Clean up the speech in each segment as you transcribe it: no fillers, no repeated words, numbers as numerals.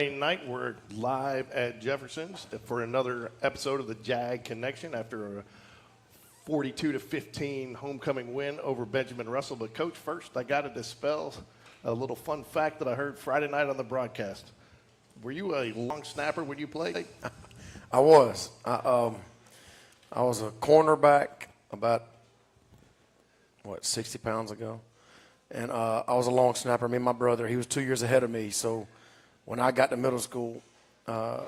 Night, we're live at Jeffersons for another episode of the Jag Connection after a 42-15 homecoming win over Benjamin Russell. But Coach, first I got to dispel a little fun fact that I heard Friday night on the broadcast. Were you a long snapper when you played? I was. I was a cornerback about 60 pounds ago, and I was a long snapper. Me and my brother, he was 2 years ahead of me, so. When I got to middle school, I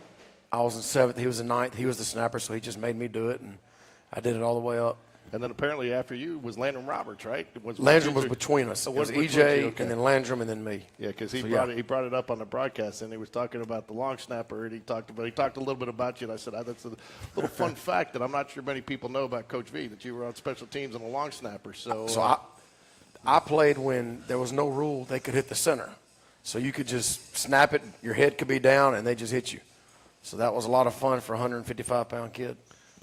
was in 7th, he was in 9th. He was the snapper, so he just made me do it, and I did it all the way up. And then apparently after you was Landrum Roberts, right? Landrum was between us. It was EJ, okay. And then Landrum, and then me. Yeah, because he brought it up on the broadcast, and he was talking about the long snapper, and he talked a little bit about you, and I said, that's a little fun fact that I'm not sure many people know about Coach V, that you were on special teams and a long snapper. So I played when there was no rule they could hit the center. So you could just snap it, your head could be down, and they just hit you. So that was a lot of fun for a 155-pound kid.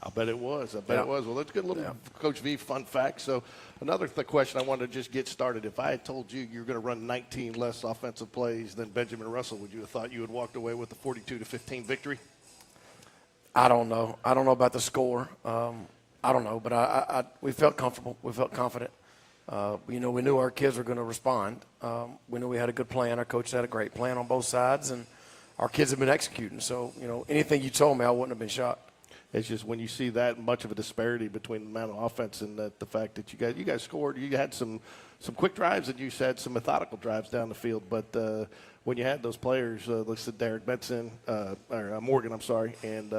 I bet it was. It was. Well, let's get a little Coach V fun fact. So another question I wanted to just get started. If I had told you were going to run 19 less offensive plays than Benjamin Russell, would you have thought you had walked away with a 42-15 victory? I don't know. I don't know about the score. I don't know, but we felt comfortable. We felt confident. We knew our kids were going to respond. We knew we had a good plan. Our coach had a great plan on both sides, and our kids have been executing. So, anything you told me, I wouldn't have been shocked. It's just when you see that much of a disparity between the amount of offense and the fact that you guys scored, you had some quick drives and you had some methodical drives down the field. But when you had those players, let's say Derek Benson, or Morgan, I'm sorry, and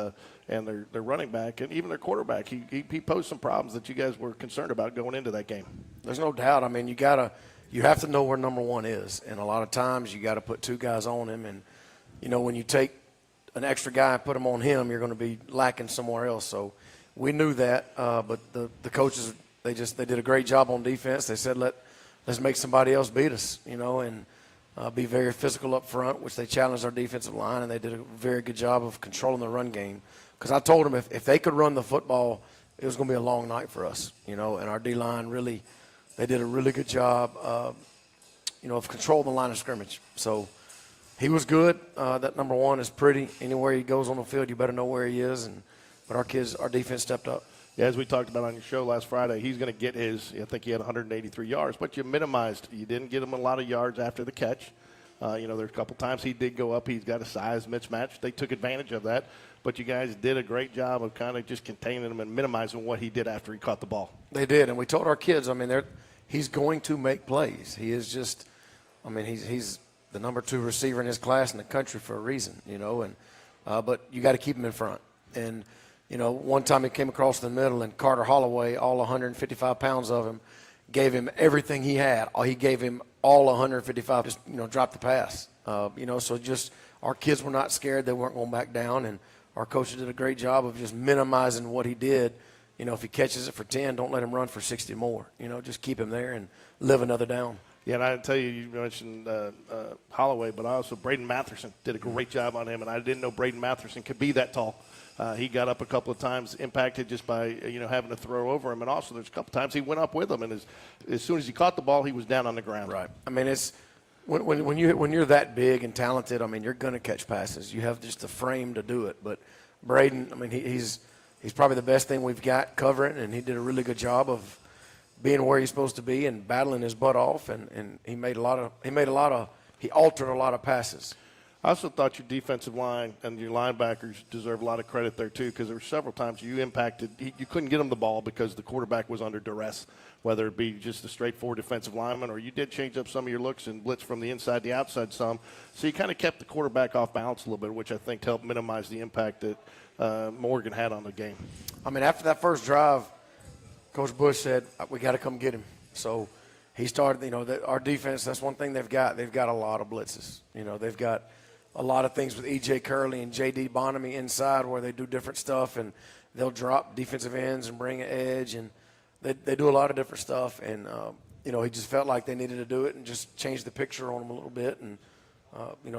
their running back and even their quarterback, he posed some problems that you guys were concerned about going into that game. There's no doubt. I mean, you have to know where number one is, and a lot of times you got to put two guys on him. And when you take an extra guy and put him on him, you're going to be lacking somewhere else. So we knew that, but the coaches they did a great job on defense. They said let's make somebody else beat us, and be very physical up front, which they challenged our defensive line, and they did a very good job of controlling the run game. Because I told them if they could run the football, it was going to be a long night for us, and our D-line they did a really good job, of controlling the line of scrimmage. So he was good. That number one is pretty. Anywhere he goes on the field, you better know where he is. But our defense stepped up. Yeah, as we talked about on your show last Friday, he's going to get I think he had 183 yards, but you didn't get him a lot of yards after the catch. There's a couple times he did go up. He's got a size mismatch. They took advantage of that. But you guys did a great job of kind of just containing him and minimizing what he did after he caught the ball. They did, and we told our kids, he's going to make plays. He is just, he's the number 2 receiver in his class in the country for a reason, but you got to keep him in front. And, one time he came across the middle, and Carter Holloway, all 155 pounds of him, gave him everything he had. He gave him all 155, just, dropped the pass. So just our kids were not scared. They weren't going back down, and our coaches did a great job of just minimizing what he did. If he catches it for 10, don't let him run for 60 more. Just keep him there and live another down. Yeah, and I tell you mentioned Holloway, but also Braden Matherson did a great job on him, and I didn't know Braden Matherson could be that tall. He got up a couple of times, impacted just by having to throw over him, and also there's a couple times he went up with him, and as soon as he caught the ball, he was down on the ground. Right. It's when you're that big and talented, you're going to catch passes. You have just the frame to do it. But Braden, he's probably the best thing we've got covering, and he did a really good job of being where he's supposed to be and battling his butt off, and he altered a lot of passes. I also thought your defensive line and your linebackers deserve a lot of credit there too, because there were several times you couldn't get them the ball because the quarterback was under duress, whether it be just a straightforward defensive lineman or you did change up some of your looks and blitz from the inside to outside some. So you kind of kept the quarterback off balance a little bit, which I think helped minimize the impact that Morgan had on the game. After that first drive, Coach Bush said, we got to come get him. So he started, our defense, that's one thing they've got. They've got a lot of blitzes. They've got a lot of things with E.J. Curley and J.D. Bonamy inside where they do different stuff, and they'll drop defensive ends and bring an edge, and they do a lot of different stuff. And, he just felt like they needed to do it and just change the picture on them a little bit. And,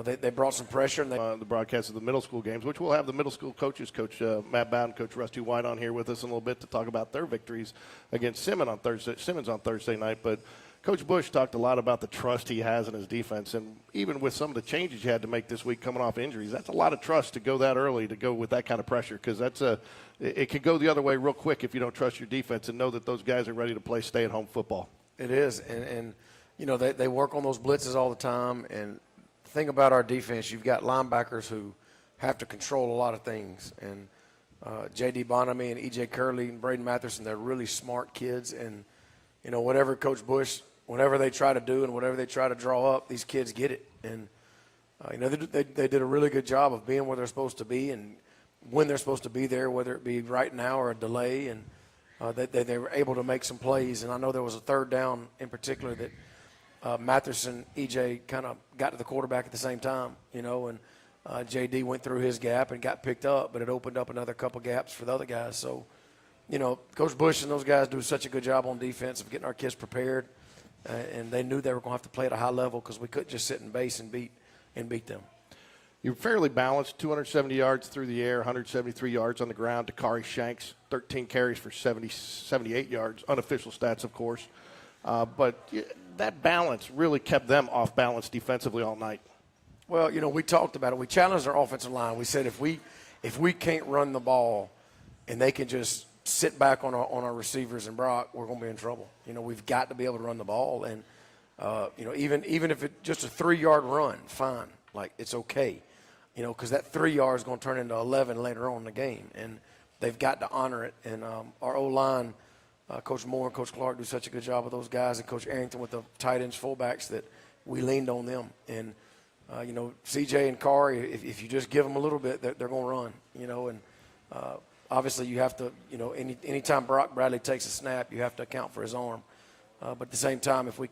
they brought some pressure. And the broadcast of the middle school games, which we'll have the middle school coaches, Coach Matt Bowden, Coach Rusty White on here with us in a little bit to talk about their victories against Simmons on Thursday night. But Coach Bush talked a lot about the trust he has in his defense, and even with some of the changes you had to make this week coming off injuries, that's a lot of trust to go that early, to go with that kind of pressure, because it could go the other way real quick if you don't trust your defense and know that those guys are ready to play stay-at-home football. It is, and you know, they work on those blitzes all the time, and the thing about our defense, you've got linebackers who have to control a lot of things, and J.D. Bonamy and E.J. Curley and Braden Matherson, they're really smart kids, and you know, whatever Coach Bush, whatever they try to do and whatever they try to draw up, these kids get it. And, you know, they did a really good job of being where they're supposed to be and when they're supposed to be there, whether it be right now or a delay. And they were able to make some plays. And I know there was a third down in particular that Matherson, EJ kind of got to the quarterback at the same time, you know, and JD went through his gap and got picked up, but it opened up another couple gaps for the other guys. So, you know, Coach Bush and those guys do such a good job on defense of getting our kids prepared. And they knew they were going to have to play at a high level because we couldn't just sit in base and beat them. You're fairly balanced, 270 yards through the air, 173 yards on the ground. Dakari Shanks, 13 carries for 78 yards, unofficial stats, of course. But that balance really kept them off balance defensively all night. Well, you know, we talked about it. We challenged our offensive line. We said if we can't run the ball and they can just sit back on our receivers and Brock, we're going to be in trouble. You know, we've got to be able to run the ball. And, you know, even if it's just a 3-yard run, fine. Like, it's okay. You know, because that 3 yards is going to turn into 11 later on in the game. And they've got to honor it. And our O-line, Coach Moore and Coach Clark do such a good job with those guys, and Coach Arrington with the tight ends, fullbacks, that we leaned on them. And, you know, CJ and Kari, if you just give them a little bit, they're going to run, you know. And obviously you have to, you know, anytime Brock Bradley takes a snap, you have to account for his arm. But at the same time, if we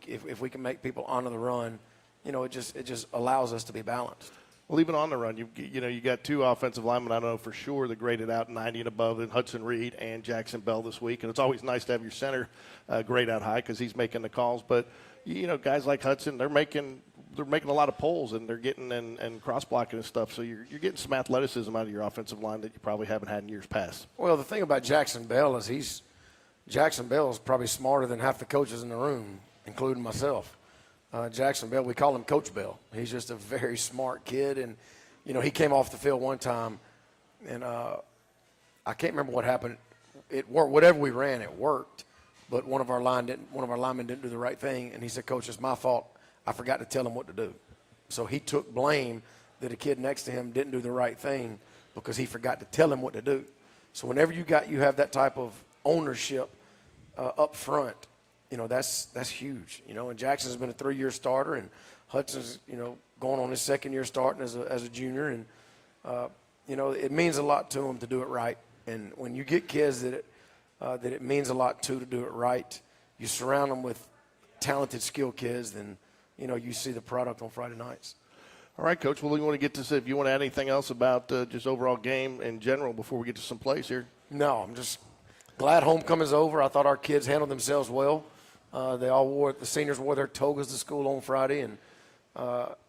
can make people honor the run, you know, it just allows us to be balanced. Well, even on the run, you got two offensive linemen I know for sure that graded out 90 and above, in Hudson Reed and Jackson Bell this week. And it's always nice to have your center grade out high because he's making the calls. But, you know, guys like Hudson, they're making a lot of pulls, and they're getting and cross-blocking and stuff. So you're getting some athleticism out of your offensive line that you probably haven't had in years past. Well, the thing about Jackson Bell is Jackson Bell is probably smarter than half the coaches in the room, including myself. Jackson Bell, we call him Coach Bell. He's just a very smart kid. And, you know, he came off the field one time, and I can't remember what happened. It worked. Whatever we ran, it worked. But one of our linemen didn't do the right thing, and he said, "Coach, it's my fault. I forgot to tell him what to do." So he took blame that a kid next to him didn't do the right thing because he forgot to tell him what to do. So whenever you have that type of ownership up front, you know, that's huge. You know, and Jackson's been a 3-year starter, and Hudson's, you know, going on his 2nd year starting as a junior, and you know, it means a lot to him to do it right. And when you get kids that it means a lot to do it right, you surround them with talented, skilled kids, then, you know, you see the product on Friday nights. All right, Coach. Well, we want to get to see if you want to add anything else about just overall game in general before we get to some plays here. No, I'm just glad homecoming's over. I thought our kids handled themselves well. The seniors wore their togas to school on Friday, and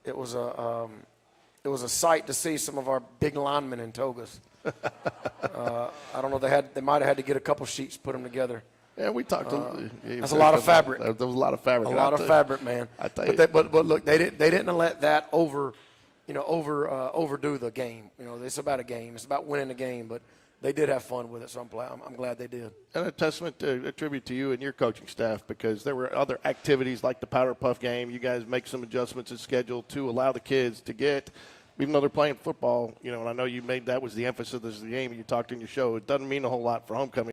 it was a sight to see some of our big linemen in togas. I don't know, they might have had to get a couple sheets, put them together. Yeah, we talked. That's a lot of fabric. There was a lot of fabric. A lot of fabric, man. I tell you. But look, they didn't let that overdo the game. You know, it's about a game. It's about winning the game. But they did have fun with it, so I'm glad they did. And a tribute to you and your coaching staff, because there were other activities like the Powder Puff game. You guys make some adjustments in schedule to allow the kids to get, even though they're playing football, you know, and I know you made that was the emphasis of the game, and you talked in your show, it doesn't mean a whole lot for homecoming.